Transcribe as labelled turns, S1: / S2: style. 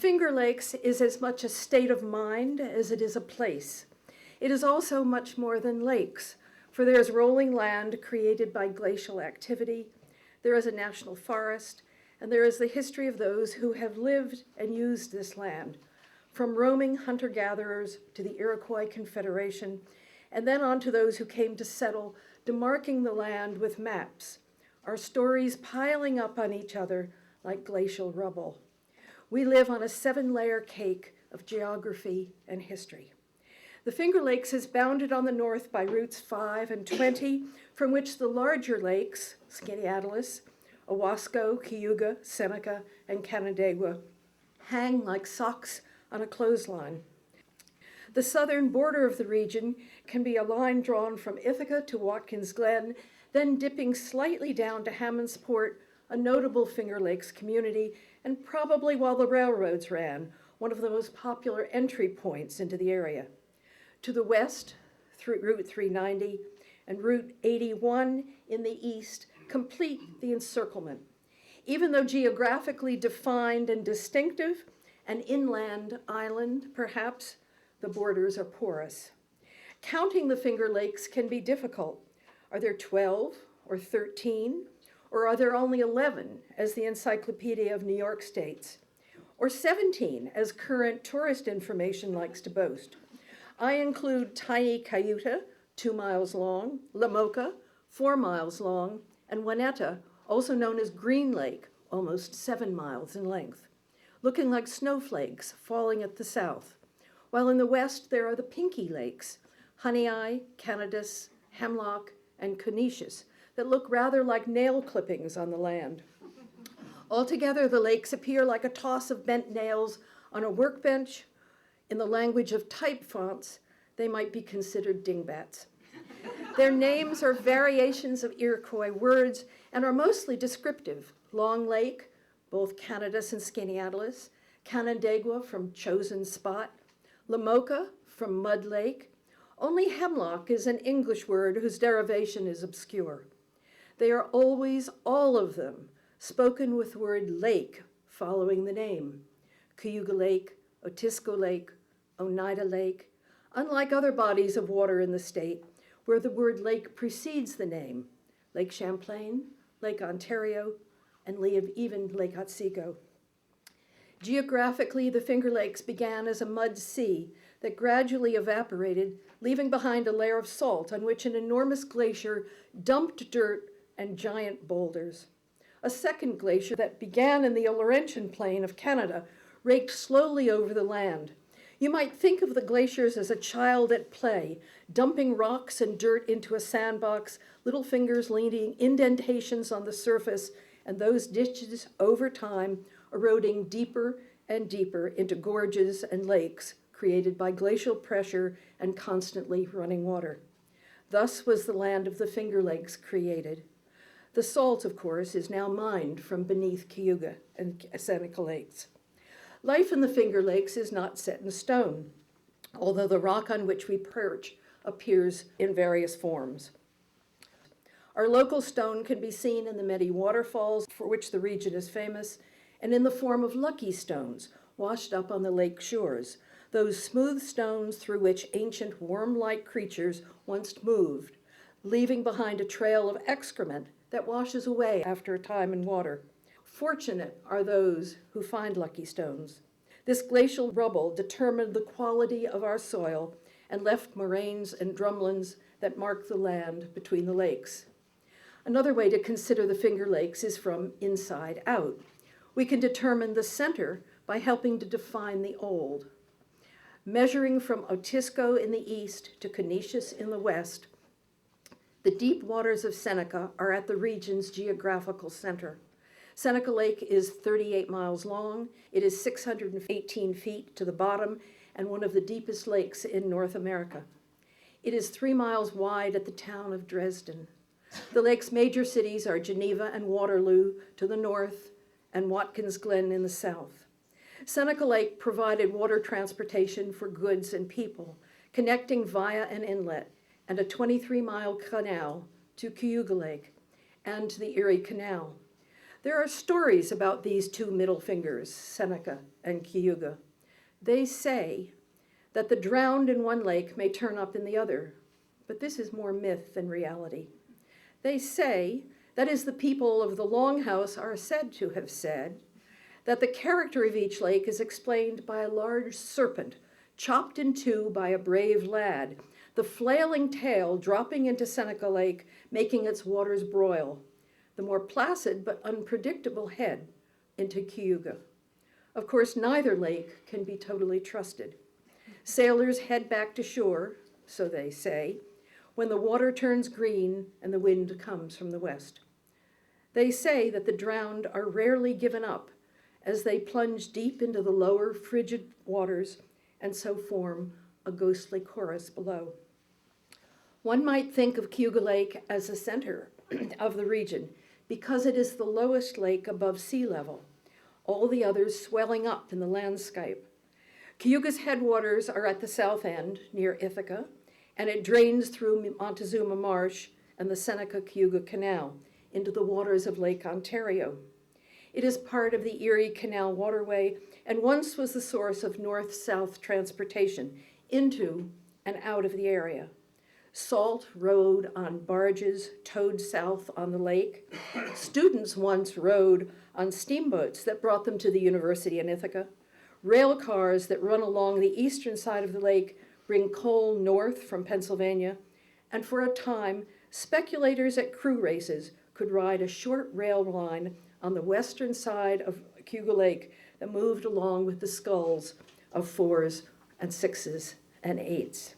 S1: Finger Lakes is as much a state of mind as it is a place. It is also much more than lakes, for there is rolling land created by glacial activity, there is a national forest, and there is the history of those who have lived and used this land, from roaming hunter-gatherers to the Iroquois Confederation, and then on to those who came to settle, demarking the land with maps, our stories piling up on each other like glacial rubble. We live on a 7-layer cake of geography and history. The Finger Lakes is bounded on the north by routes 5 and 20, from which the larger lakes, Skaneateles, Owasco, Cayuga, Seneca, and Canandaigua, hang like socks on a clothesline. The southern border of the region can be a line drawn from Ithaca to Watkins Glen, then dipping slightly down to Hammondsport, a notable Finger Lakes community, and probably while the railroads ran, one of the most popular entry points into the area. To the west, through Route 390 and Route 81 in the east, complete the encirclement. Even though geographically defined and distinctive, an inland island, perhaps, the borders are porous. Counting the Finger Lakes can be difficult. Are there 12 or 13? Or are there only 11, as the Encyclopedia of New York states? Or 17, as current tourist information likes to boast? I include tiny Cayuta, 2 miles long, La Mocha, 4 miles long, and Juaneta, also known as Green Lake, almost 7 miles in length, looking like snowflakes falling at the south. While in the west, there are the Pinky Lakes, Honey Eye, Canadus, Hemlock, and Canisius, that look rather like nail clippings on the land. Altogether, the lakes appear like a toss of bent nails on a workbench. In the language of type fonts, they might be considered dingbats. Their names are variations of Iroquois words and are mostly descriptive. Long Lake, both Canadus and Skaneateles, Canandaigua from chosen spot, La Mocha from mud lake. Only Hemlock is an English word whose derivation is obscure. They are always, all of them, spoken with the word lake following the name. Cayuga Lake, Otisco Lake, Oneida Lake, unlike other bodies of water in the state, where the word lake precedes the name, Lake Champlain, Lake Ontario, and even Lake Otsego. Geographically, the Finger Lakes began as a mud sea that gradually evaporated, leaving behind a layer of salt on which an enormous glacier dumped dirt and giant boulders. A second glacier that began in the Laurentian Plain of Canada raked slowly over the land. You might think of the glaciers as a child at play, dumping rocks and dirt into a sandbox, little fingers leaving indentations on the surface, and those ditches over time eroding deeper and deeper into gorges and lakes created by glacial pressure and constantly running water. Thus was the land of the Finger Lakes created. The salt, of course, is now mined from beneath Cayuga and Seneca Lakes. Life in the Finger Lakes is not set in stone, although the rock on which we perch appears in various forms. Our local stone can be seen in the many waterfalls for which the region is famous, and in the form of lucky stones washed up on the lake shores, those smooth stones through which ancient worm-like creatures once moved, leaving behind a trail of excrement that washes away after a time in water. Fortunate are those who find lucky stones. This glacial rubble determined the quality of our soil and left moraines and drumlins that mark the land between the lakes. Another way to consider the Finger Lakes is from inside out. We can determine the center by helping to define the old. Measuring from Otisco in the east to Canisius in the west, the deep waters of Seneca are at the region's geographical center. Seneca Lake is 38 miles long. It is 618 feet to the bottom and one of the deepest lakes in North America. It is 3 miles wide at the town of Dresden. The lake's major cities are Geneva and Waterloo to the north and Watkins Glen in the south. Seneca Lake provided water transportation for goods and people, connecting via an inlet and a 23-mile canal to Cayuga Lake and to the Erie Canal. There are stories about these two middle fingers, Seneca and Cayuga. They say that the drowned in one lake may turn up in the other, but this is more myth than reality. They say, that is, the people of the Longhouse are said to have said, that the character of each lake is explained by a large serpent chopped in two by a brave lad, the flailing tail dropping into Seneca Lake, making its waters broil, the more placid but unpredictable head into Cayuga. Of course, neither lake can be totally trusted. Sailors head back to shore, so they say, when the water turns green and the wind comes from the west. They say that the drowned are rarely given up as they plunge deep into the lower frigid waters and so form a ghostly chorus below. One might think of Cayuga Lake as the center of the region because it is the lowest lake above sea level, all the others swelling up in the landscape. Cayuga's headwaters are at the south end, near Ithaca, and it drains through Montezuma Marsh and the Seneca-Cayuga Canal into the waters of Lake Ontario. It is part of the Erie Canal waterway and once was the source of north-south transportation into and out of the area. Salt rode on barges towed south on the lake. Students once rode on steamboats that brought them to the university in Ithaca. Rail cars that run along the eastern side of the lake bring coal north from Pennsylvania. And for a time, speculators at crew races could ride a short rail line on the western side of Cayuga Lake that moved along with the sculls of 4s and 6s and 8s.